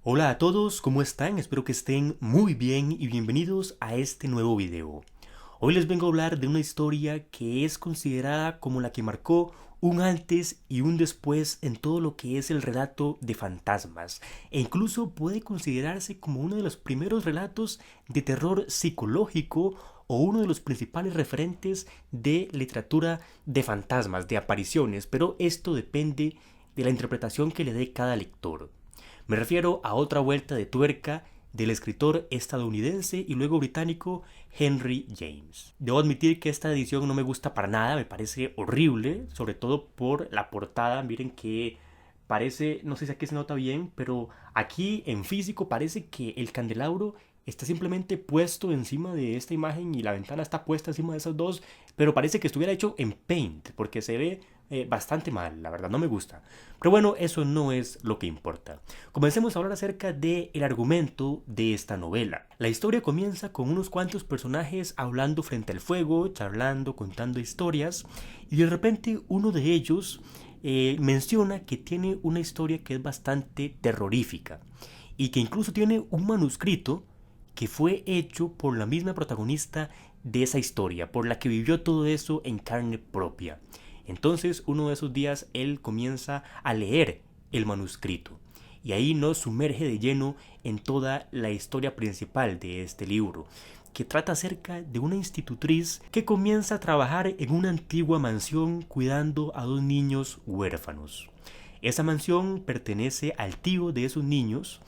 Hola a todos, ¿cómo están? Espero que estén muy bien y bienvenidos a este nuevo video. Hoy les vengo a hablar de una historia que es considerada como la que marcó un antes y un después en todo lo que es el relato de fantasmas, e incluso puede considerarse como uno de los primeros relatos de terror psicológico o uno de los principales referentes de literatura de fantasmas, de apariciones, pero esto depende de la interpretación que le dé cada lector. Me refiero a Otra vuelta de tuerca del escritor estadounidense y luego británico Henry James. Debo admitir que esta edición no me gusta para nada, me parece horrible, sobre todo por la portada. Miren que parece, no sé si aquí se nota bien, pero aquí en físico parece que el candelabro está simplemente puesto encima de esta imagen y la ventana está puesta encima de esas dos, pero parece que estuviera hecho en Paint, porque se ve bastante mal, la verdad, no me gusta. Pero bueno, eso no es lo que importa. Comencemos a hablar acerca del argumento de esta novela. La historia comienza con unos cuantos personajes hablando frente al fuego, charlando, contando historias, y de repente uno de ellos menciona que tiene una historia que es bastante terrorífica y que incluso tiene un manuscrito que fue hecho por la misma protagonista de esa historia, por la que vivió todo eso en carne propia. Entonces, uno de esos días, él comienza a leer el manuscrito y ahí nos sumerge de lleno en toda la historia principal de este libro, que trata acerca de una institutriz que comienza a trabajar en una antigua mansión cuidando a dos niños huérfanos. Esa mansión pertenece al tío de esos niños,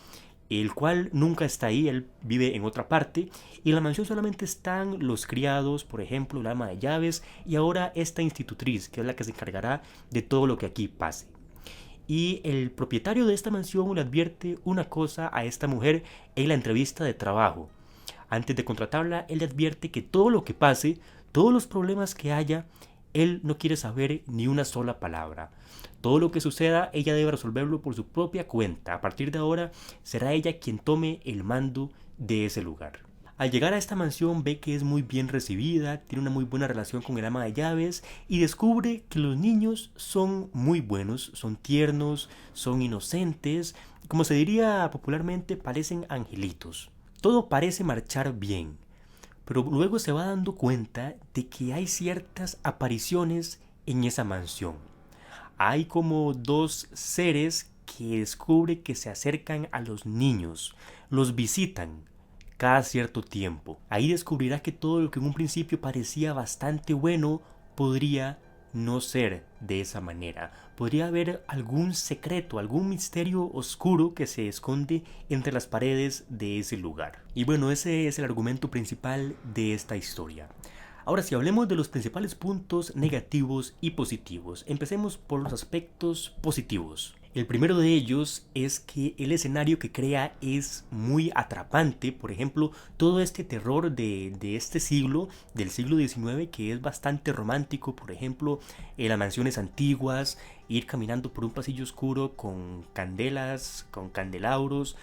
el cual nunca está ahí, él vive en otra parte, y en la mansión solamente están los criados, por ejemplo, la ama de llaves, y ahora esta institutriz, que es la que se encargará de todo lo que aquí pase. Y el propietario de esta mansión le advierte una cosa a esta mujer en la entrevista de trabajo. Antes de contratarla, él le advierte que todo lo que pase, todos los problemas que haya, él no quiere saber ni una sola palabra. Todo lo que suceda, ella debe resolverlo por su propia cuenta. A partir de ahora, será ella quien tome el mando de ese lugar. Al llegar a esta mansión ve que es muy bien recibida, tiene una muy buena relación con el ama de llaves y descubre que los niños son muy buenos, son tiernos, son inocentes, como se diría popularmente, parecen angelitos. Todo parece marchar bien, pero luego se va dando cuenta de que hay ciertas apariciones en esa mansión. Hay como dos seres que descubre que se acercan a los niños, los visitan cada cierto tiempo. Ahí descubrirá que todo lo que en un principio parecía bastante bueno podría no ser de esa manera. Podría haber algún secreto, algún misterio oscuro que se esconde entre las paredes de ese lugar. Y bueno, ese es el argumento principal de esta historia. Ahora, si hablemos de los principales puntos negativos y positivos, empecemos por los aspectos positivos. El primero de ellos es que el escenario que crea es muy atrapante. Por ejemplo, todo este terror de este siglo, del siglo XIX, que es bastante romántico. Por ejemplo, las mansiones antiguas, ir caminando por un pasillo oscuro con candelas, con candelabros,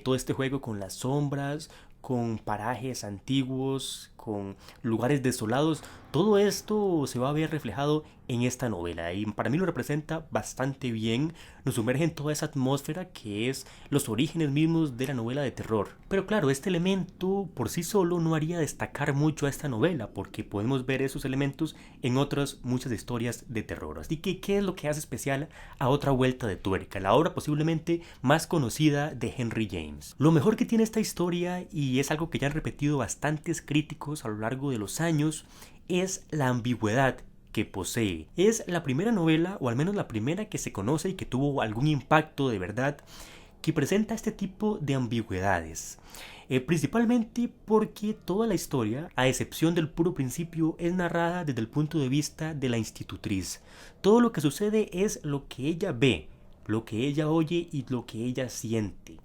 todo este juego con las sombras, con parajes antiguos, con lugares desolados. Todo esto se va a ver reflejado en esta novela y para mí lo representa bastante bien. Nos sumerge en toda esa atmósfera que es los orígenes mismos de la novela de terror. Pero claro, este elemento por sí solo no haría destacar mucho a esta novela, porque podemos ver esos elementos en otras muchas historias de terror. Así que, ¿qué es lo que hace especial a Otra vuelta de tuerca? La obra posiblemente más conocida de Henry James. Lo mejor que tiene esta historia, y es algo que ya han repetido bastantes críticos a lo largo de los años, es la ambigüedad que posee. Es la primera novela, o al menos la primera que se conoce y que tuvo algún impacto de verdad, que presenta este tipo de ambigüedades. Principalmente porque toda la historia, a excepción del puro principio, es narrada desde el punto de vista de la institutriz. Todo lo que sucede es lo que ella ve, lo que ella oye y lo que ella siente.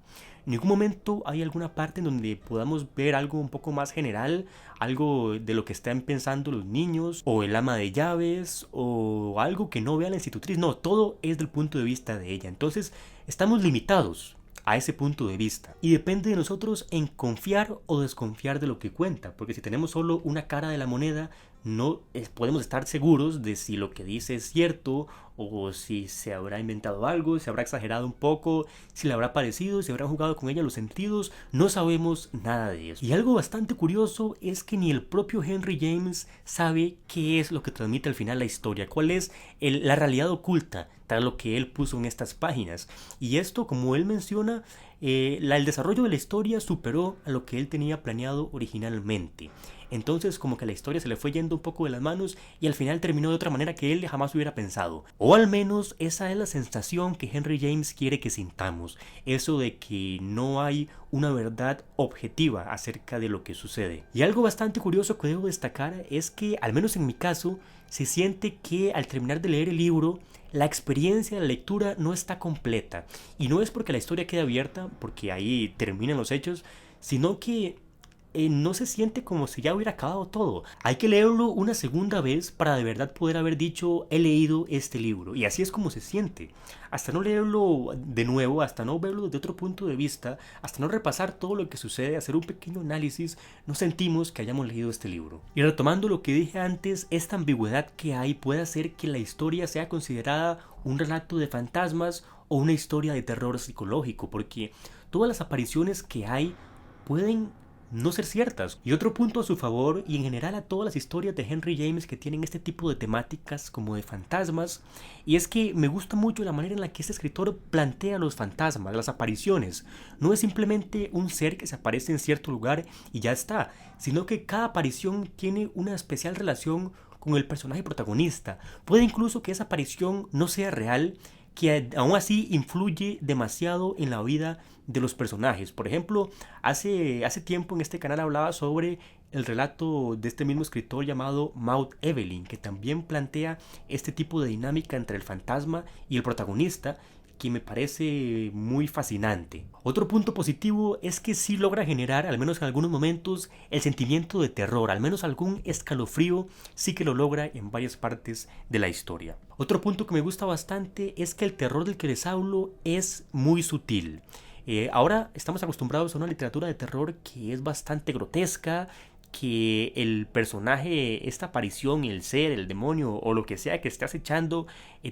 En ningún momento hay alguna parte en donde podamos ver algo un poco más general, algo de lo que están pensando los niños, o el ama de llaves, o algo que no vea la institutriz. No, todo es del punto de vista de ella. Entonces, estamos limitados a ese punto de vista. Y depende de nosotros en confiar o desconfiar de lo que cuenta, porque si tenemos solo una cara de la moneda, no podemos estar seguros de si lo que dice es cierto o si se habrá inventado algo, si habrá exagerado un poco, si le habrá parecido, si habrán jugado con ella los sentidos. No sabemos nada de eso. Y algo bastante curioso es que ni el propio Henry James sabe qué es lo que transmite al final la historia, cuál es la realidad oculta tras lo que él puso en estas páginas. Y esto, como él menciona, el desarrollo de la historia superó a lo que él tenía planeado originalmente. Entonces como que la historia se le fue yendo un poco de las manos y al final terminó de otra manera que él jamás hubiera pensado. O al menos esa es la sensación que Henry James quiere que sintamos. Eso de que no hay una verdad objetiva acerca de lo que sucede. Y algo bastante curioso que debo destacar es que, al menos en mi caso, se siente que al terminar de leer el libro, la experiencia de la lectura no está completa. Y no es porque la historia quede abierta, porque ahí terminan los hechos, sino que no se siente como si ya hubiera acabado todo. Hay que leerlo una segunda vez para de verdad poder haber dicho he leído este libro. Y así es como se siente. Hasta no leerlo de nuevo, hasta no verlo desde otro punto de vista, hasta no repasar todo lo que sucede, hacer un pequeño análisis, no sentimos que hayamos leído este libro. Y retomando lo que dije antes, esta ambigüedad que hay puede hacer que la historia sea considerada un relato de fantasmas o una historia de terror psicológico, porque todas las apariciones que hay pueden no ser ciertas. Y otro punto a su favor, y en general a todas las historias de Henry James que tienen este tipo de temáticas como de fantasmas, y es que me gusta mucho la manera en la que este escritor plantea los fantasmas, las apariciones. No es simplemente un ser que se aparece en cierto lugar y ya está, sino que cada aparición tiene una especial relación con el personaje protagonista. Puede incluso que esa aparición no sea real, que aún así influye demasiado en la vida de los personajes. Por ejemplo, hace tiempo en este canal hablaba sobre el relato de este mismo escritor llamado Maud Evelyn, que también plantea este tipo de dinámica entre el fantasma y el protagonista, que me parece muy fascinante. Otro punto positivo es que sí logra generar, al menos en algunos momentos, el sentimiento de terror, al menos algún escalofrío sí que lo logra en varias partes de la historia. Otro punto que me gusta bastante es que el terror del que les hablo es muy sutil. Ahora estamos acostumbrados a una literatura de terror que es bastante grotesca, que el personaje, esta aparición, el ser, el demonio o lo que sea que esté acechando,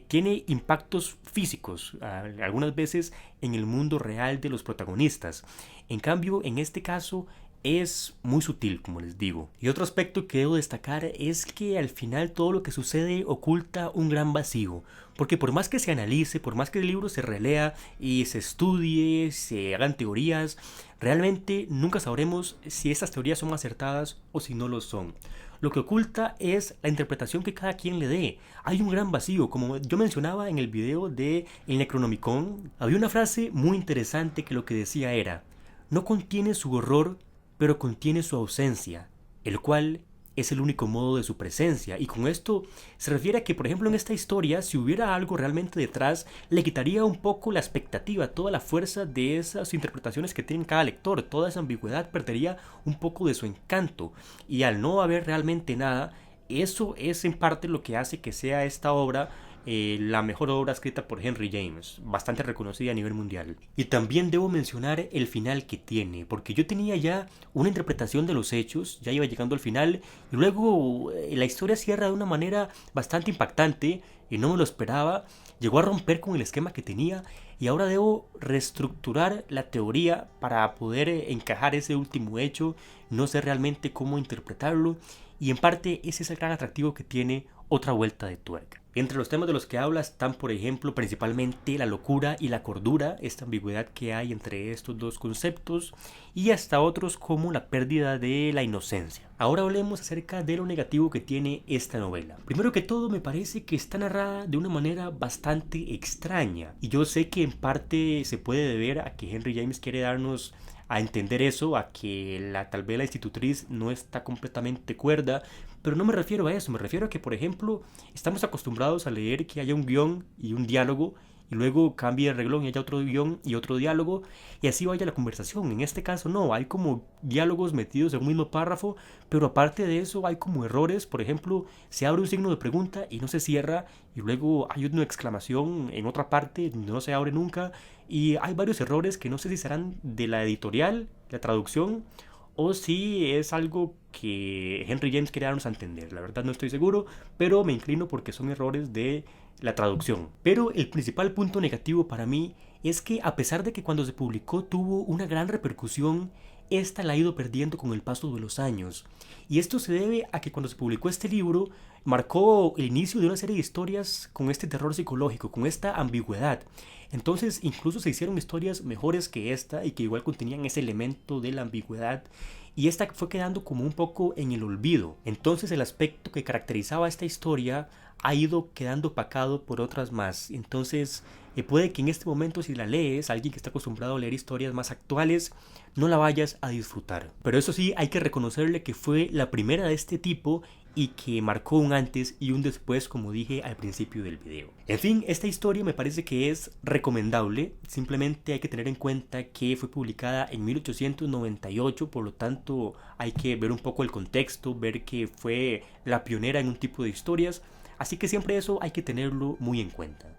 tiene impactos físicos, algunas veces en el mundo real de los protagonistas. En cambio, en este caso es muy sutil, como les digo. Y otro aspecto que debo destacar es que al final todo lo que sucede oculta un gran vacío, porque por más que se analice, por más que el libro se relea y se estudie, se hagan teorías, realmente nunca sabremos si esas teorías son acertadas o si no lo son. Lo que oculta es la interpretación que cada quien le dé. Hay un gran vacío, como yo mencionaba en el video de El Necronomicon, había una frase muy interesante que lo que decía era: no contiene su horror, pero contiene su ausencia, el cual es el único modo de su presencia. Y con esto se refiere a que, por ejemplo, en esta historia, si hubiera algo realmente detrás, le quitaría un poco la expectativa, toda la fuerza de esas interpretaciones que tiene cada lector, toda esa ambigüedad perdería un poco de su encanto. Y al no haber realmente nada, eso es en parte lo que hace que sea esta obra la mejor obra escrita por Henry James, bastante reconocida a nivel mundial. Y también debo mencionar el final que tiene, porque yo tenía ya una interpretación de los hechos, ya iba llegando al final, y luego la historia cierra de una manera bastante impactante, y no me lo esperaba, llegó a romper con el esquema que tenía, y ahora debo reestructurar la teoría para poder encajar ese último hecho, no sé realmente cómo interpretarlo, y en parte ese es el gran atractivo que tiene Otra Vuelta de Tuerca. Entre los temas de los que habla están, por ejemplo, principalmente la locura y la cordura, esta ambigüedad que hay entre estos dos conceptos, y hasta otros como la pérdida de la inocencia. Ahora hablemos acerca de lo negativo que tiene esta novela. Primero que todo, me parece que está narrada de una manera bastante extraña, y yo sé que en parte se puede deber a que Henry James quiere darnos a entender eso, a que tal vez la institutriz no está completamente cuerda, pero no me refiero a eso, me refiero a que, por ejemplo, estamos acostumbrados a leer que haya un guión y un diálogo, y luego cambie el reglón y haya otro guión y otro diálogo, y así vaya la conversación. En este caso no, hay como diálogos metidos en un mismo párrafo, pero aparte de eso hay como errores. Por ejemplo, se abre un signo de pregunta y no se cierra, y luego hay una exclamación en otra parte donde no se abre nunca, y hay varios errores que no sé si serán de la editorial, la traducción, o si es algo que Henry James quería darnos a entender. La verdad no estoy seguro, pero me inclino porque son errores de la traducción. Pero el principal punto negativo para mí es que, a pesar de que cuando se publicó tuvo una gran repercusión, esta la ha ido perdiendo con el paso de los años. Y esto se debe a que cuando se publicó este libro marcó el inicio de una serie de historias con este terror psicológico, con esta ambigüedad. Entonces incluso se hicieron historias mejores que esta y que igual contenían ese elemento de la ambigüedad, y esta fue quedando como un poco en el olvido. Entonces el aspecto que caracterizaba esta historia ha ido quedando opacado por otras más. Entonces puede que en este momento, si la lees, alguien que está acostumbrado a leer historias más actuales, no la vayas a disfrutar. Pero eso sí, hay que reconocerle que fue la primera de este tipo y que marcó un antes y un después, como dije al principio del video. En fin, esta historia me parece que es recomendable. Simplemente hay que tener en cuenta que fue publicada en 1898, por lo tanto hay que ver un poco el contexto, ver que fue la pionera en un tipo de historias, así que siempre eso hay que tenerlo muy en cuenta.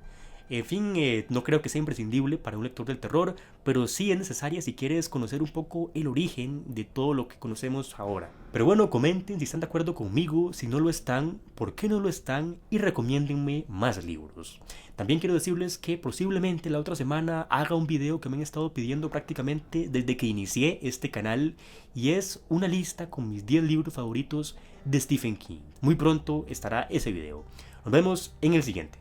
En fin, no creo que sea imprescindible para un lector del terror, pero sí es necesaria si quieres conocer un poco el origen de todo lo que conocemos ahora. Pero bueno, comenten si están de acuerdo conmigo, si no lo están, por qué no lo están, y recomiéndenme más libros. También quiero decirles que posiblemente la otra semana haga un video que me han estado pidiendo prácticamente desde que inicié este canal, y es una lista con mis 10 libros favoritos de Stephen King. Muy pronto estará ese video. Nos vemos en el siguiente.